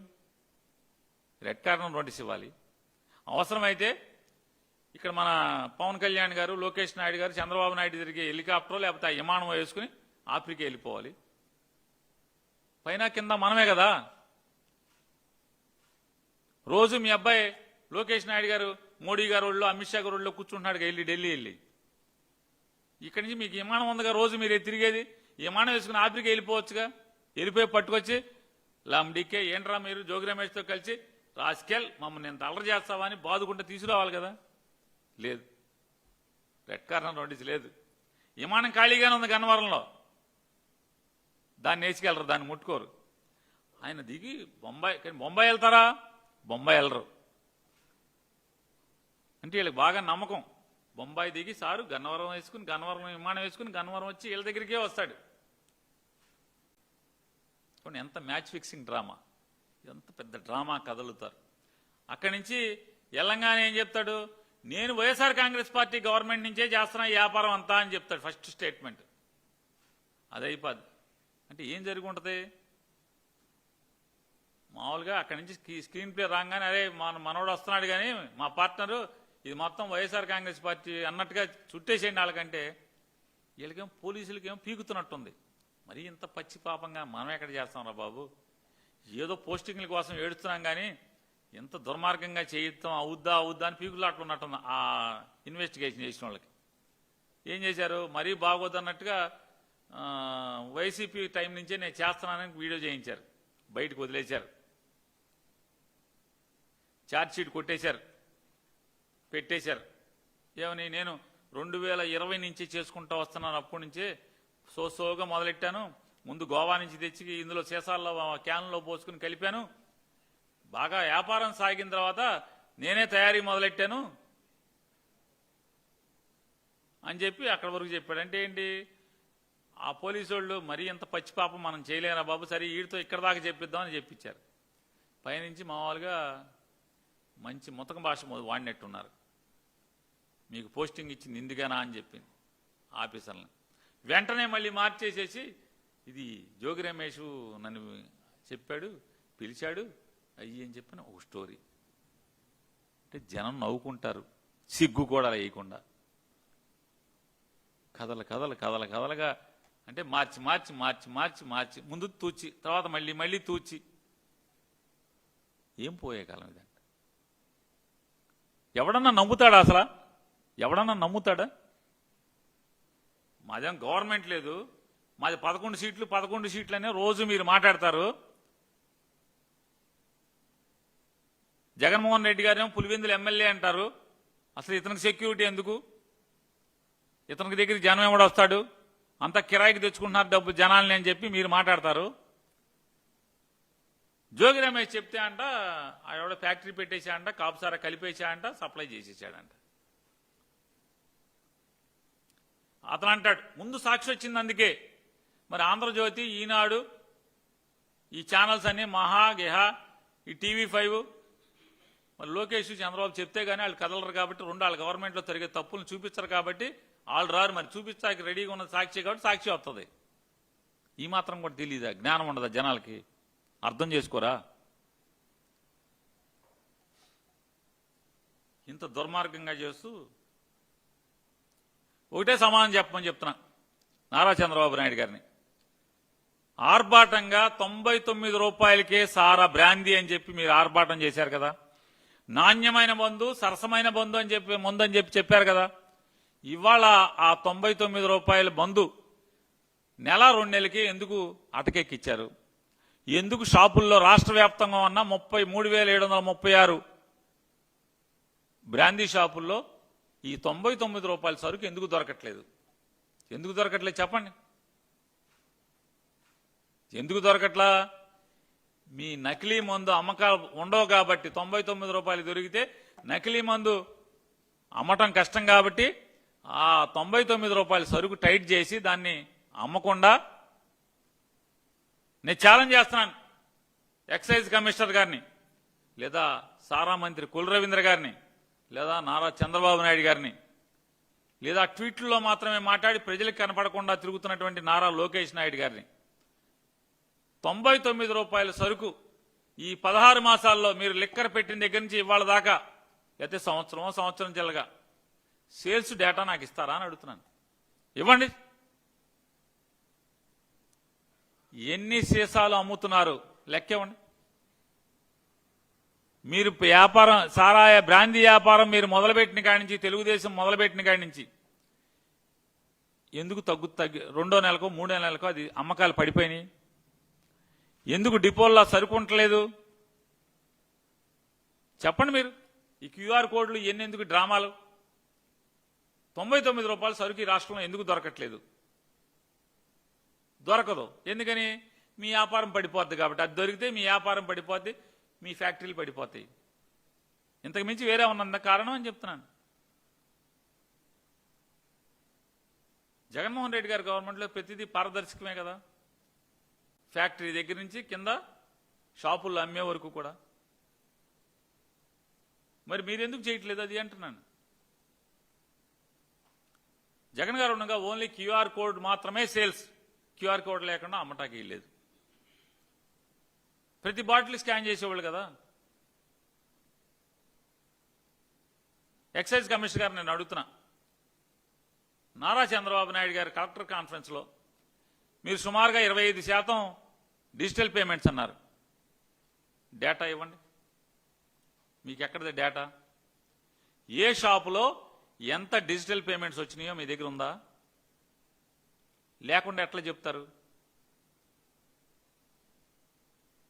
రెడ్ కార్నర్ నోటీస్ ఇవ్వాలి. అవసరమైతే ఇక్కడ మన పవన్ కళ్యాణ్ గారు, లోకేష్ నాయుడు గారు, చంద్రబాబు నాయుడు తిరిగి హెలికాప్టర్ లేకపోతే ఆ విమానం వేసుకుని ఆఫ్రికా వెళ్ళిపోవాలి. పైన కింద మనమే కదా. రోజు మీ అబ్బాయి లోకేష్ నాయుడు గారు, మోడీ గారు వాళ్ళు, అమిత్ షా గారు వాళ్ళు కూర్చుంటున్నాడు ఢిల్లీ వెళ్ళి. ఇక్కడి నుంచి మీకు విమానం ఉందిగా, రోజు మీరు తిరిగేది విమానం వేసుకుని ఆఫ్రికా వెళ్ళిపోవచ్చుగా. వెళ్ళిపోయి పట్టుకొచ్చి లాండికే ఏంట్రా మీరు జోగి రమేష్తో కలిసి రాస్కెల్ మమ్మల్ని ఎంత అల్లరి చేస్తావా అని బాదుకుంటే తీసుకురావాలి కదా. లేదు, రెడ్ కార్నర్ నోటీస్ లేదు. విమానం ఖాళీగానే ఉంది గన్నవరంలో, దాన్ని వేసుకెళ్ళరు, దాన్ని ముట్టుకోరు. ఆయన దిగి బొంబాయి, కానీ బొంబాయి వెళ్తారా? బొంబాయి వెళ్ళరు. అంటే వీళ్ళకి బాగా నమ్మకం. బొంబాయి దిగి సారు గన్నవరం వేసుకుని, గన్నవరం విమానం వేసుకుని గన్నవరం వచ్చి వీళ్ళ దగ్గరికే వస్తాడు. ఎంత మ్యాచ్ ఫిక్సింగ్ డ్రామా, ఎంత పెద్ద డ్రామా కదలుతారు. అక్కడి నుంచి తెలంగాణ ఏం చెప్తాడు? నేను వైఎస్ఆర్ కాంగ్రెస్ పార్టీ గవర్నమెంట్ నుంచే చేస్తున్నా వ్యాపారం అంతా అని చెప్తాడు ఫస్ట్ స్టేట్మెంట్. అది అయిపోద్ది. అంటే ఏం జరిగి ఉంటుంది? మామూలుగా అక్కడి నుంచి స్క్రీన్ ప్లే రాగానే అరే మనోడు వస్తున్నాడు కానీ మా పార్ట్నరు ఇది మొత్తం వైఎస్ఆర్ కాంగ్రెస్ పార్టీ అన్నట్టుగా చుట్టేసేయండి. వాళ్ళకంటే వీళ్ళకేం పోలీసులకేం పీకుతున్నట్టుంది. మరి ఇంత పచ్చి పాపంగా మనం ఎక్కడ చేస్తాం రా బాబు? ఏదో పోస్టింగ్ల కోసం ఏడుస్తున్నాం కానీ ఎంత దుర్మార్గంగా చేయిస్తాం, అవుద్దా అని పీకులాట్లు ఉన్నట్టుంది ఆ ఇన్వెస్టిగేషన్ చేసిన వాళ్ళకి. ఏం చేశారు? మరీ బాగోదన్నట్టుగా వైసీపీ టైం నుంచే నేను చేస్తున్నానని వీడియో చేయించారు, బయటకు వదిలేశారు, ఛార్జ్షీట్ కొట్టేశారు, పెట్టేశారు. ఏమని నేను 2020 నుంచి చేసుకుంటూ వస్తున్నాను, అప్పటి నుంచే సోగా మొదలెట్టాను. ముందు గోవా నుంచి తెచ్చి ఇందులో సీసాల్లో క్యాన్లో పోసుకుని కలిపాను. బాగా వ్యాపారం సాగిన తర్వాత నేనే తయారీ మొదలెట్టాను అని చెప్పి అక్కడి వరకు చెప్పాడు. అంటే ఏంటి, ఆ పోలీసు వాళ్ళు మరీ ఎంత పచ్చిపాపం మనం చేయలేరా బాబు, సరే వీడితో ఇక్కడ దాకా చెప్పిద్దామని చెప్పించారు. పైనుంచి మామూలుగా మంచి ముతక భాష వాడినట్టున్నారు. మీకు పోస్టింగ్ ఇచ్చింది ఇందుకేనా అని చెప్పింది ఆఫీసర్లను. వెంటనే మళ్ళీ మార్చేసేసి ఇది జోగి రమేష్ నన్ను చెప్పాడు, పిలిచాడు అయ్యి అని చెప్పిన ఒక స్టోరీ. అంటే జనం నవ్వుకుంటారు, సిగ్గు కూడా వేయకుండా కథలుగా అంటే మార్చి ముందు తూచి, తర్వాత మళ్ళీ తూచి. ఏం పోయే కాలం ఇదంట. ఎవడన్నా నమ్ముతాడా అసలు? ఎవడన్నా నమ్ముతాడా? మాదేం గవర్నమెంట్ లేదు, మాది 11 సీట్లు అనే రోజు మీరు మాట్లాడతారు. జగన్మోహన్ రెడ్డి గారేమో పులివెందులు ఎమ్మెల్యే అంటారు. అసలు ఇతనికి సెక్యూరిటీ ఎందుకు? ఇతనికి దగ్గరికి జనం ఎవడు వస్తాడు? అంతా కిరాయికి తెచ్చుకుంటున్నారు డబ్బు జనాల్ని అని చెప్పి మీరు మాట్లాడతారు. జోగి రమేష్ చెప్తే అంట ఆవిడ ఫ్యాక్టరీ పెట్టేశాడంట, కాపుసారా కలిపేశాడంట, సప్లై చేసేసాడంట. అతను అంటాడు ముందు సాక్షి వచ్చింది అందుకే. మరి ఆంధ్రజ్యోతి, ఈనాడు, ఈ ఛానల్స్ అన్ని మహా గెహ, ఈ TV5, మరి లోకేష్ చంద్రబాబు చెప్తే గానీ వాళ్ళు కదలరు కాబట్టి, వాళ్ళ గవర్నమెంట్లో జరిగే తప్పులను చూపించరు కాబట్టి వాళ్ళు రారు. మరి చూపించడానికి రెడీగా ఉన్న సాక్షి కాబట్టి సాక్షి వస్తుంది. ఈ మాత్రం కూడా తెలీదా? జ్ఞానం ఉండదా జనాలకి? అర్థం చేసుకోరా? ఇంత దుర్మార్గంగా చేస్తూ ఒకటే సమాధానం చెప్పమని చెప్తున్నా నారా చంద్రబాబు నాయుడు గారిని. ఆర్భాటంగా 99 రూపాయలకే సారా బ్రాందీ అని చెప్పి మీరు ఆర్భాటం చేశారు కదా. నాణ్యమైన మందు, సరసమైన మందు అని చెప్పి చెప్పారు కదా. ఇవాళ ఆ 99 రూపాయల మందు నెల 2 నెలలకి ఎందుకు అటకెక్కిచ్చారు? ఎందుకు షాపుల్లో రాష్ట్ర వ్యాప్తంగా ఉన్న 33,736 బ్రాందీ షాపుల్లో ఈ 99 రూపాయల సరుకు ఎందుకు దొరకట్లేదు? ఎందుకు దొరకట్లేదు చెప్పండి. ఎందుకు దొరకట్లా? మీ నకిలీ మందు అమ్మకాలు ఉండవు కాబట్టి 99 రూపాయలు దొరికితే నకిలీ మందు అమ్మటం కష్టం కాబట్టి ఆ 99 రూపాయల సరుకు టైట్ చేసి దాన్ని అమ్మకుండా నేను ఛాలెంజ్ చేస్తున్నాను ఎక్సైజ్ కమిషనర్ గారిని, లేదా సారా మంత్రి కుల రవీంద్ర గారిని, లేదా నారా చంద్రబాబు నాయుడు గారిని, లేదా ట్వీట్లలో మాత్రమే మాట్లాడి ప్రజలకు కనపడకుండా తిరుగుతున్నటువంటి నారా లోకేష్ నాయుడు గారిని. 99 రూపాయల సరుకు ఈ 16 మాసాల్లో మీరు లిక్కర్ పెట్టిన దగ్గర నుంచి ఇవాళ దాకా అయితే సంవత్సరం చెల్లగా సేల్స్ డేటా నాకు ఇస్తారా అని అడుగుతున్నాను. ఇవ్వండి. ఎన్ని సీసాలు అమ్ముతున్నారు లెక్క ఇవ్వండి. మీరు వ్యాపారం సారాయ బ్రాందీ వ్యాపారం మీరు మొదలుపెట్టిన కాడి నుంచి, తెలుగుదేశం మొదలుపెట్టిన కాడి నుంచి ఎందుకు తగ్గి 2వ నెలకో 3వ నెలకో అది అమ్మకాలు పడిపోయినాయి? ఎందుకు డిపోల్లో సరుకు ఉండలేదు? చెప్పండి మీరు. ఈ QR కోడ్లు ఎందుకు డ్రామాలు? 99 రూపాయల సరుకు ఈ రాష్ట్రంలో ఎందుకు దొరకట్లేదు? దొరకదు. ఎందుకని? మీ వ్యాపారం పడిపోద్ది కాబట్టి. అది దొరికితే మీ వ్యాపారం పడిపోద్ది, మీ ఫ్యాక్టరీలు పడిపోతాయి. ఇంతకు మించి వేరే ఉన్నంత కారణం అని చెప్తున్నాను. జగన్మోహన్ రెడ్డి గారి గవర్నమెంట్లో ప్రతిదీ పారదర్శకమే కదా. ఫ్యాక్టరీ దగ్గర నుంచి కింద షాపుల్లో అమ్మే వరకు కూడా. మరి మీరెందుకు చేయట్లేదు అది అంటున్నాను. జగన్ గారు ఉండగా ఓన్లీ QR కోడ్ మాత్రమే సేల్స్, QR కోడ్ లేకుండా అమ్మటానికి లేదు. ప్రతి బాటిల్ స్కాన్ చేసేవాళ్ళు కదా. ఎక్సైజ్ కమిషనర్ గారు నేను అడుగుతున్నా, నారా చంద్రబాబు నాయుడు గారి కలెక్టర్ కాన్ఫరెన్స్లో మీరు సుమారుగా 25% డిజిటల్ పేమెంట్స్ అన్నారు. డేటా ఇవ్వండి. మీకు ఎక్కడిది డేటా? ఏ షాపులో ఎంత డిజిటల్ పేమెంట్స్ వచ్చినాయో మీ దగ్గర ఉందా? లేకుండా ఎట్లా చెప్తారు?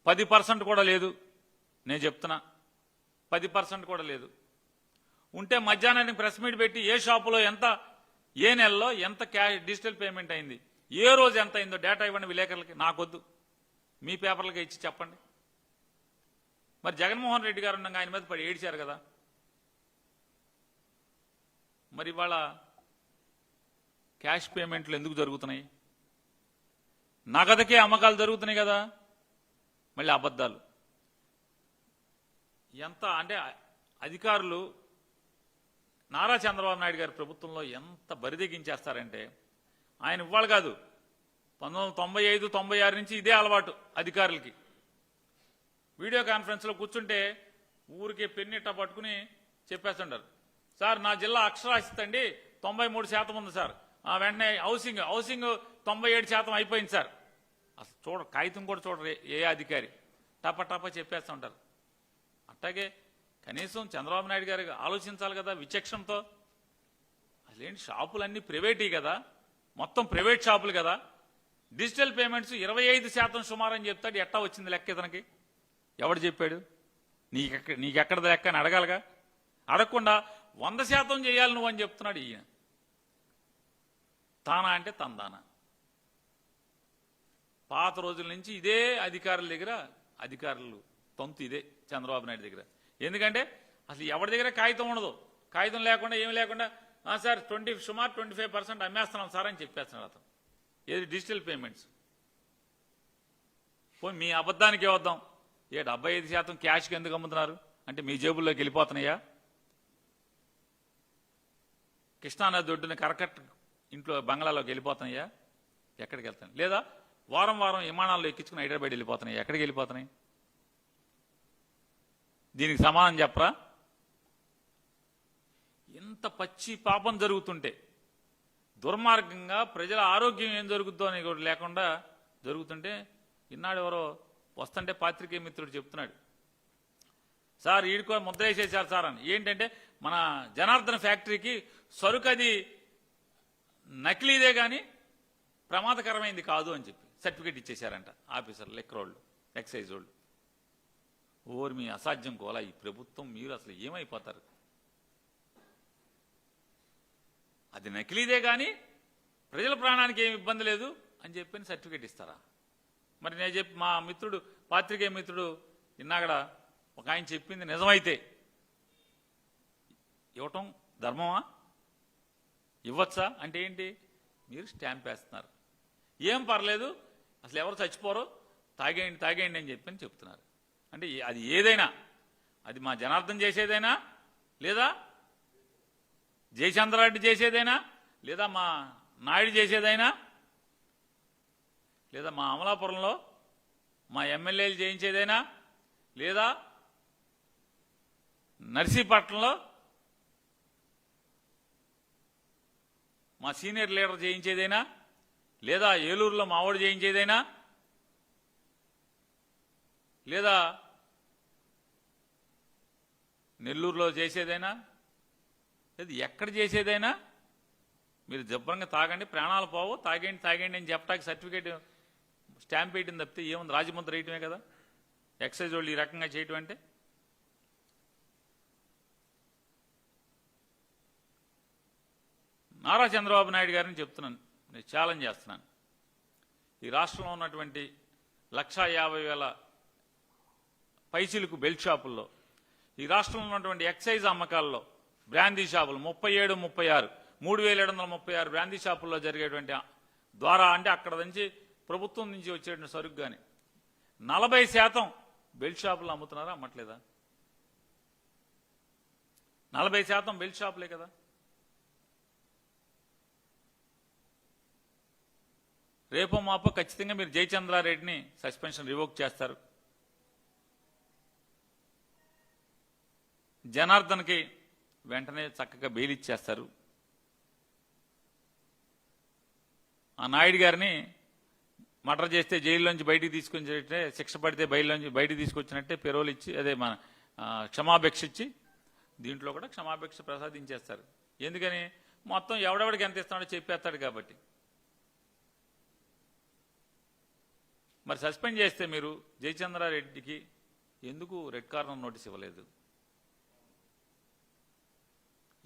10% కూడా లేదు. నేను చెప్తున్నా 10% కూడా లేదు. ఉంటే మధ్యాహ్నానికి ప్రెస్ మీట్ పెట్టి ఏ షాపులో ఎంత, ఏ నెలలో ఎంత డిజిటల్ పేమెంట్ అయింది, ఏ రోజు ఎంత అయిందో డేటా ఇవ్వండి విలేకరులకి. నాకొద్దు, మీ పేపర్లకి ఇచ్చి చెప్పండి. మరి జగన్మోహన్ రెడ్డి గారు ఉండగా ఆయన మీద పడి ఏడిచారు కదా. మరి ఇవాళ క్యాష్ పేమెంట్లు ఎందుకు జరుగుతున్నాయి? నగదుకే అమ్మకాలు జరుగుతున్నాయి కదా. మళ్ళీ అబద్ధాలు. ఎంత అంటే అధికారులు నారా చంద్రబాబు నాయుడు గారి ప్రభుత్వంలో ఎంత బరిదెగించేస్తారంటే, ఆయన ఇవ్వాలి కాదు 1995, 96 నుంచి ఇదే అలవాటు అధికారులకి. వీడియో కాన్ఫరెన్స్లో కూర్చుంటే ఊరికే పెన్నిట్ట పట్టుకుని చెప్పేస్తుంటారు, సార్ నా జిల్లా అక్షరాస్యత అండి 93% ఉంది సార్, వెంటనే హౌసింగ్ 97% అయిపోయింది సార్. అసలు కాగితం కూడా చూడరు ఏ అధికారి, టప చెప్పేస్తుంటారు. అట్లాగే కనీసం చంద్రబాబు నాయుడు గారికి ఆలోచించాలి కదా విచక్షణతో. అసలేంటి, షాపులన్నీ ప్రైవేటీ కదా, మొత్తం ప్రైవేట్ షాపులు కదా. డిజిటల్ పేమెంట్స్ 25% సుమారు అని చెప్తాడు. ఎట్టా వచ్చింది లెక్క ఇతనికి? ఎవడు చెప్పాడు? నీకెక్కడ లెక్క అని అడగాలిగా. అడగకుండా 100% చేయాలి నువ్వు అని చెప్తున్నాడు ఈయన. తానా అంటే తందానా. పాత రోజుల నుంచి ఇదే అధికారుల దగ్గర, అధికారులు తొంతు ఇదే చంద్రబాబు నాయుడు దగ్గర. ఎందుకంటే అసలు ఎవరి దగ్గర కాగితం ఉండదు. కాగితం లేకుండా ఏమి లేకుండా సార్ సుమారు 25% అమ్మేస్తున్నాం సార్ అని చెప్పేస్తున్నాడు అతను. ఏది డిజిటల్ పేమెంట్స్. పోయి మీ అబద్ధానికి వద్దాం. 75% క్యాష్కి ఎందుకు అమ్ముతున్నారు అంటే మీ జేబుల్లోకి వెళ్ళిపోతున్నాయా? కృష్ణానది ఒడ్డున కరకట్ ఇంట్లో బంగ్లాలోకి వెళ్ళిపోతున్నాయా? ఎక్కడికి వెళ్తాను? లేదా వారం విమానాల్లో ఎక్కించుకుని హైదరాబాద్ వెళ్ళిపోతున్నాయి. ఎక్కడికి వెళ్ళిపోతున్నాయి? దీనికి సమాధానం చెప్పరా? ఇంత పచ్చి పాపం జరుగుతుంటే, దుర్మార్గంగా ప్రజల ఆరోగ్యం ఏం జరుగుద్దో అని కూడా లేకుండా జరుగుతుంటే, ఇన్నాడు ఎవరో వస్తుంటే పాత్రికేయ మిత్రుడు చెప్తున్నాడు, సార్ ఈడుకో ముద్ర వేసేసారు సార్ అని. ఏంటంటే మన జనార్దన్ ఫ్యాక్టరీకి సరుకు అది నకిలీదే కానీ ప్రమాదకరమైంది కాదు అని చెప్పి సర్టిఫికేట్ ఇచ్చేశారంట ఆఫీసర్లు, లెక్కరోళ్ళు, ఎక్సైజ్ వాళ్ళు. ఓరి మీ అసాధ్యం కోలా ఈ ప్రభుత్వం, మీరు అసలు ఏమైపోతారు? అది నకిలీదే కానీ ప్రజల ప్రాణానికి ఏమి ఇబ్బంది లేదు అని చెప్పి సర్టిఫికేట్ ఇస్తారా? మరి నేను చెప్పి మా మిత్రుడు పాత్రికేయ మిత్రుడు ఇన్నాగడ ఒక ఆయన చెప్పింది నిజమైతే ఇవ్వటం ధర్మమా? ఇవ్వచ్చా అంటే ఏంటి? మీరు స్టాంప్ వేస్తున్నారు. ఏం పర్లేదు, అసలు ఎవరు చచ్చిపోరు, తాగేయండి అని చెప్పని చెప్తున్నారు. అంటే అది ఏదైనా, అది మా జనార్దన్ చేసేదైనా, లేదా జయచంద్రారెడ్డి చేసేదైనా, లేదా మా నాయుడు చేసేదైనా, లేదా మా అమలాపురంలో మా ఎమ్మెల్యేలు చేయించేదైనా, లేదా నర్సీపట్నంలో మా సీనియర్ లీడర్ చేయించేదైనా, లేదా ఏలూరులో మావాడు చేయించేదైనా, లేదా నెల్లూరులో చేసేదైనా, లేదా ఎక్కడ చేసేదైనా మీరు జబ్బరంగా తాగండి, ప్రాణాలు పోవు, తాగండి అని చెప్పడానికి సర్టిఫికేట్ స్టాంప్ వేయడం తప్పితే ఏముంది? రాజముద్ర వేయటమే కదా ఎక్సైజ్ వాళ్ళు ఈ రకంగా చేయటం అంటే. నారా చంద్రబాబు నాయుడు గారిని చెప్తున్నాను, నేను ఛాలెంజ్ చేస్తున్నాను. ఈ రాష్ట్రంలో ఉన్నటువంటి 1,50,000 పైసలకు బెల్ట్ షాపుల్లో, ఈ రాష్ట్రంలో ఉన్నటువంటి ఎక్సైజ్ అమ్మకాల్లో బ్రాందీ షాపులు 37, 36, 3,736 బ్రాందీ షాపుల్లో జరిగేటువంటి ద్వారా, అంటే అక్కడ నుంచి ప్రభుత్వం నుంచి వచ్చేటువంటి సరుకు కానీ 40% బెల్ట్ షాపులు అమ్ముతున్నారా? అమ్మట్లేదా? 40% బెల్ట్ షాపులే కదా. రేపో మాపో ఖచ్చితంగా మీరు జయచంద్రారెడ్డిని సస్పెన్షన్ రివోక్ చేస్తారు. జనార్దన్కి వెంటనే చక్కగా బెయిల్ ఇచ్చేస్తారు. ఆ నాయుడు గారిని మర్డర్ చేస్తే జైల్లోంచి బయటికి తీసుకొచ్చినట్టే, శిక్ష పడితే బయటికి తీసుకొచ్చినట్టే పెరోల్ ఇచ్చి, అదే మన క్షమాభిక్ష ఇచ్చి, దీంట్లో కూడా క్షమాభిక్ష ప్రసాదించేస్తారు. ఎందుకని? మొత్తం ఎవడెవడికి ఎంత ఇస్తాడో చెప్పేస్తాడు కాబట్టి. మరి సస్పెండ్ చేస్తే మీరు జయచంద్రారెడ్డికి ఎందుకు రెడ్ కార్నర్ నోటీస్ ఇవ్వలేదు?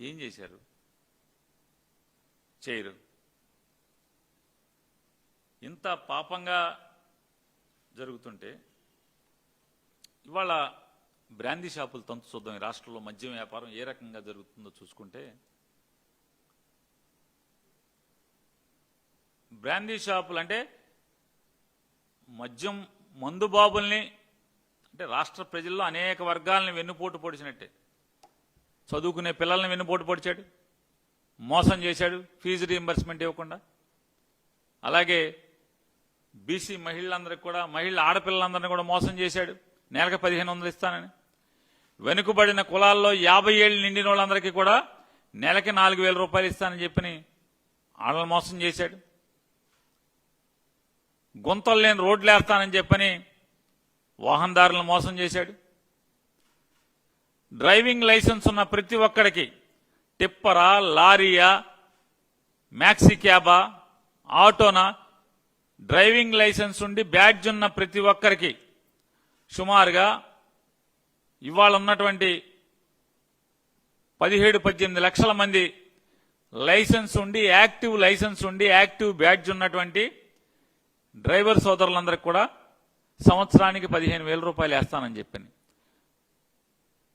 ఏం చేశారు? చేయరు. ఇంత పాపంగా జరుగుతుంటే ఇవాళ బ్రాందీ షాపులు తంతు చూద్దాం. ఈ రాష్ట్రంలో మద్యం వ్యాపారం ఏ రకంగా జరుగుతుందో చూసుకుంటే, బ్రాందీ షాపులు అంటే మద్యం మందు బాబుల్ని, అంటే రాష్ట్ర ప్రజల్లో అనేక వర్గాలను వెన్నుపోటు పొడిచినట్టే. చదువుకునే పిల్లల్ని వెన్నుపోటు పొడిచాడు, మోసం చేశాడు ఫీజు రీయింబర్స్మెంట్ ఇవ్వకుండా. అలాగే బీసీ మహిళలందరికీ కూడా, ఆడపిల్లలందరినీ కూడా మోసం చేశాడు, నెలకు 1500 ఇస్తానని. వెనుకబడిన కులాల్లో 50 ఏళ్ళు నిండిన వాళ్ళందరికీ కూడా నెలకి 4000 రూపాయలు ఇస్తానని చెప్పని వాళ్ళని మోసం చేశాడు. గుంతలు లేని రోడ్లు వేస్తానని చెప్పని వాహనదారులను మోసం చేశాడు. డ్రైవింగ్ లైసెన్స్ ఉన్న ప్రతి ఒక్కడికి, టిప్పరా, లారీయా, మ్యాక్సీ క్యాబా, ఆటోనా, డ్రైవింగ్ లైసెన్స్ ఉండి బ్యాడ్జ్ ఉన్న ప్రతి ఒక్కరికి సుమారుగా ఇవాళ ఉన్నటువంటి 17-18 లక్షల మంది లైసెన్స్ ఉండి, యాక్టివ్ లైసెన్స్ ఉండి, యాక్టివ్ బ్యాడ్జ్ ఉన్నటువంటి డ్రైవర్ సోదరులందరికీ కూడా సంవత్సరానికి 15,000 రూపాయలు వేస్తానని చెప్పింది.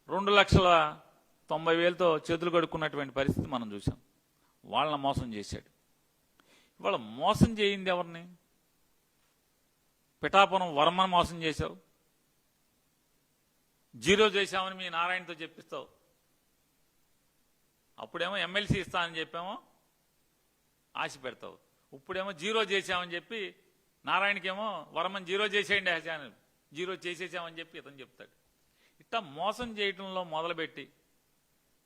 2,90,000తో చేతులు కడుక్కున్నటువంటి పరిస్థితి మనం చూసాం. వాళ్ళని మోసం చేశాడు. ఇవాళ మోసం చేయింది ఎవరిని? పిఠాపురం వర్మను మోసం చేశావు, జీరో చేశామని మీ నారాయణతో చెప్పిస్తావు. అప్పుడేమో ఎమ్మెల్సీ ఇస్తానని చెప్పేమో ఆశ పెడతావు. ఇప్పుడేమో జీరో చేశామని చెప్పి నారాయణకేమో వర్మని జీరో చేసేయండి, జీరో చేసేసామని చెప్పి ఇతను చెప్తాడు. ఇట్లా మోసం చేయటంలో మొదలుపెట్టి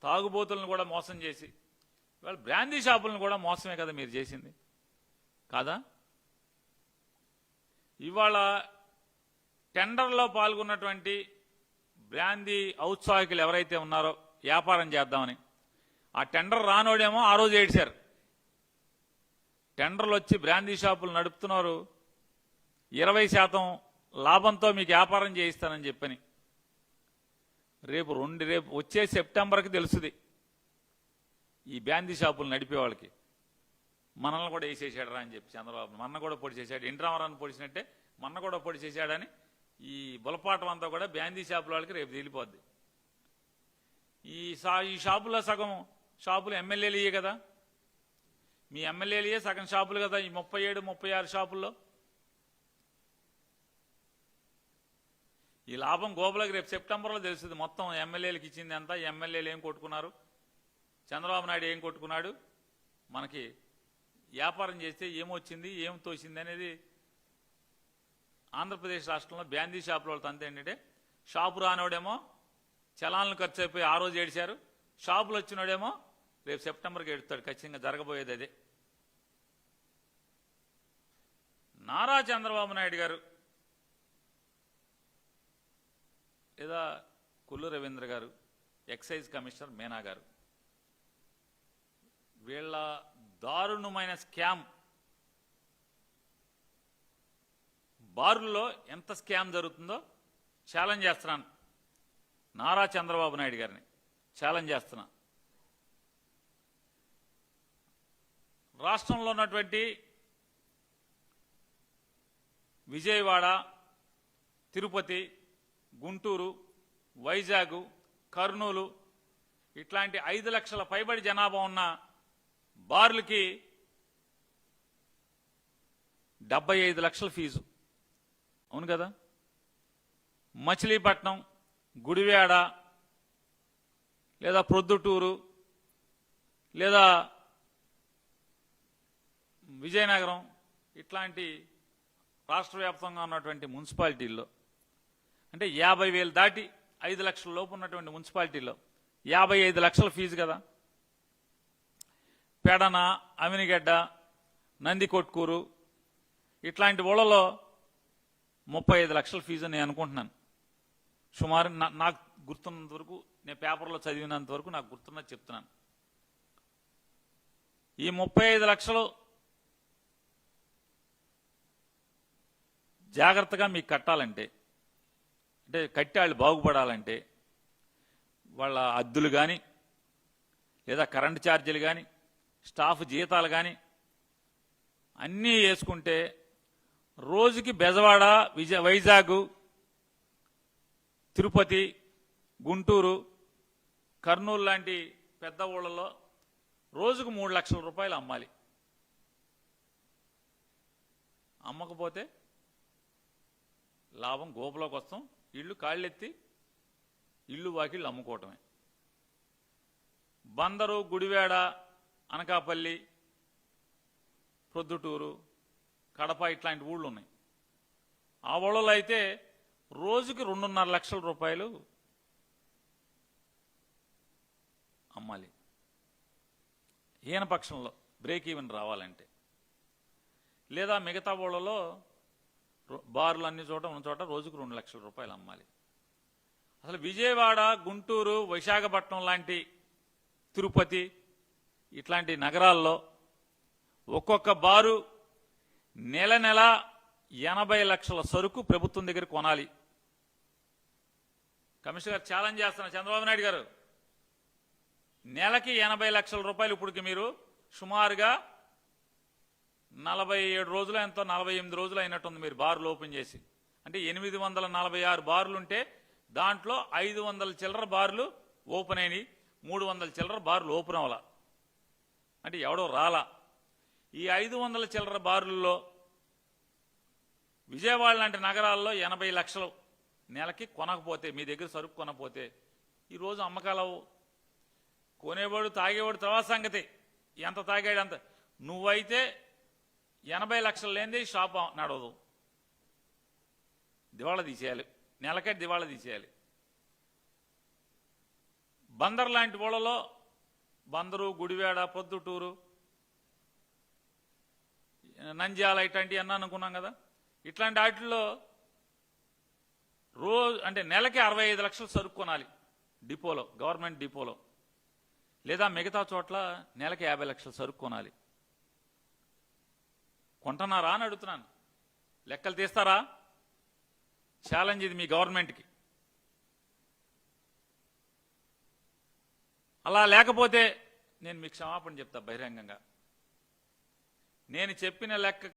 తాగుబోతులను కూడా మోసం చేసి, ఇవాళ బ్రాందీ షాపులను కూడా మోసమే కదా మీరు చేసింది, కాదా? ఇవాళ టెండర్లో పాల్గొన్నటువంటి బ్రాందీ ఔత్సాహికులు ఎవరైతే ఉన్నారో వ్యాపారం చేద్దామని, ఆ టెండర్ రానోడేమో ఆ రోజు ఏడ్చారు. టెండర్లు వచ్చి బ్రాందీ షాపులు నడుపుతున్నారు, 20% లాభంతో మీకు వ్యాపారం చేయిస్తానని చెప్పని. రేపు వచ్చే సెప్టెంబర్కి తెలుస్తుంది ఈ బ్రాందీ షాపులు నడిపే వాళ్ళకి, మనల్ని కూడా వేసేసాడు రా అని చెప్పి చంద్రబాబు మన్న కూడా పొడి చేశాడు, ఇంద్రావరాన్ని పొడిచినట్టే మన్న కూడా పొడి చేశాడని ఈ బులపాటం అంతా కూడా బ్రాందీ షాపుల వాళ్ళకి రేపు తేలిపోద్ది. ఈ షాపుల్లో సగం షాపులు ఎమ్మెల్యేలు ఇయ్యే కదా, మీ ఎమ్మెల్యేలు సగం షాపులు కదా ఈ 37-36 షాపుల్లో. ఈ లాభం గోపులకు రేపు సెప్టెంబర్లో తెలుస్తుంది. మొత్తం ఎమ్మెల్యేలకు ఇచ్చింది ఎంత, ఎమ్మెల్యేలు ఏం కొట్టుకున్నారు, చంద్రబాబు నాయుడు ఏం కొట్టుకున్నాడు, మనకి వ్యాపారం చేస్తే ఏమొచ్చింది, ఏం తోసింది అనేది. ఆంధ్రప్రదేశ్ రాష్ట్రంలో బ్రాందీ షాపుల వాళ్ళతో అంతే ఏంటంటే, షాపు రానోడేమో చలాన్లు ఖర్చు అయిపోయి ఆ రోజు ఏడిచారు, షాపులు వచ్చినోడేమో రేపు సెప్టెంబర్కి ఏడుస్తాడు. ఖచ్చితంగా జరగబోయేది అదే. నారా చంద్రబాబు నాయుడు గారు లేదా కొల్లు రవీంద్ర గారు, ఎక్సైజ్ కమిషనర్ మీనా గారు, వీళ్ళ దారుణమైన స్కామ్, బారుల్లో ఎంత స్కామ్ జరుగుతుందో ఛాలెంజ్ చేస్తున్నాను. నారా చంద్రబాబు నాయుడు గారిని ఛాలెంజ్ చేస్తున్నా. రాష్ట్రంలో ఉన్నటువంటి విజయవాడ, తిరుపతి, గుంటూరు, వైజాగ్, కర్నూలు ఇట్లాంటి 5 లక్షల పైబడి జనాభా ఉన్న బార్లకి 75 లక్షల ఫీజు. అవును కదా? మచిలీపట్నం, గుడివాడ లేదా ప్రొద్దుటూరు లేదా విజయనగరం ఇట్లాంటి రాష్ట్ర వ్యాప్తంగా ఉన్నటువంటి మున్సిపాలిటీల్లో, అంటే 50,000 దాటి 5 లక్షల లోపు ఉన్నటువంటి మున్సిపాలిటీల్లో 55 లక్షల ఫీజు కదా. పెడన, అమినిగడ్డ, నందికొట్కూరు ఇట్లాంటి ఊళ్ళలో 35 లక్షల ఫీజు నేను అనుకుంటున్నాను. సుమారు నాకు గుర్తున్నంత వరకు, నేను పేపర్లో చదివినంత వరకు నాకు గుర్తున్నది చెప్తున్నాను. ఈ 35 లక్షలు జాగ్రత్తగా మీకు కట్టాలంటే, అంటే కట్టి వాళ్ళు బాగుపడాలంటే వాళ్ళ అద్దులు కానీ లేదా కరెంటు ఛార్జీలు కానీ స్టాఫ్ జీతాలు కానీ అన్నీ వేసుకుంటే రోజుకి బెజవాడ, వైజాగ్, తిరుపతి, గుంటూరు, కర్నూలు లాంటి పెద్ద ఊళ్ళలో రోజుకు 3 లక్షల రూపాయలు అమ్మాలి. అమ్మకపోతే లాభం గోపులోకి వస్తాం. ఇళ్ళు కాళ్ళెత్తి ఇళ్ళు వాకిళ్ళు అమ్ముకోవటమే. బందరు, గుడివాడ, అనకాపల్లి, ప్రొద్దుటూరు, కడప ఇట్లాంటి ఊళ్ళు ఉన్నాయి. ఆ ఊళ్ళలో అయితే రోజుకి 2.5 లక్షల రూపాయలు అమ్మాలి. ఈయన పక్షంలో బ్రేక్ ఈవెన్ రావాలంటే. లేదా మిగతా ఊళ్ళలో బార్లు అన్ని చోట ఉన్న చోట రోజుకు 2 లక్షల రూపాయలు అమ్మాలి. అసలు విజయవాడ, గుంటూరు, విశాఖపట్నం లాంటి, తిరుపతి ఇట్లాంటి నగరాల్లో ఒక్కొక్క బారు నెల నెల 80 లక్షల సరుకు ప్రభుత్వం దగ్గర కొనాలి. కమిషనర్ గారు ఛాలెంజ్ చేస్తున్నారు చంద్రబాబు నాయుడు గారు. నెలకి 80 లక్షల రూపాయలు. ఇప్పటికి మీరు సుమారుగా 47 రోజులు ఎంతో 48 రోజులు అయినట్టుంది మీరు బార్లు ఓపెన్ చేసి. అంటే 846 బార్లుంటే దాంట్లో 500 చిల్లర బార్లు ఓపెన్ అయినాయి, 300 చిల్లర బార్లు ఓపెన్ అవ్వాల. అంటే ఎవడో రాలా. ఈ 500 చిల్లర బార్లలో విజయవాడ లాంటి నగరాల్లో 80 లక్షలు నెలకి కొనకపోతే, మీ దగ్గర సరుకు కొనకపోతే ఈరోజు అమ్మకాలు కొనేవాడు తాగేవాడు తర్వాత సంగతి. ఎంత తాగాడు అంత. నువ్వైతే 80 లక్షలు లేనిదే షాప్ నడవదు. దివాళా తీసేయాలి, నెలకే దివాళా తీసేయాలి. బందర్ లాంటి ఊళ్ళలో, బందరు, గుడివాడ, పొద్దుటూరు, నంద్యాల ఇట్లాంటివి అన్నా అనుకున్నాం కదా. ఇట్లాంటి వాటిల్లో అంటే నెలకి 65 లక్షలు సరుకు కొనాలి డిపోలో, గవర్నమెంట్ డిపోలో. లేదా మిగతా చోట్ల నెలకి 50 లక్షల సరుకు కొనాలి. కొంటున్నారా అని అడుగుతున్నాను. లెక్కలు తీస్తారా? ఛాలెంజ్ ఇది మీ గవర్నమెంట్కి. అలా లేకపోతే నేను మీకు క్షమాపణ చెప్తా బహిరంగంగా. నేను చెప్పిన లెక్క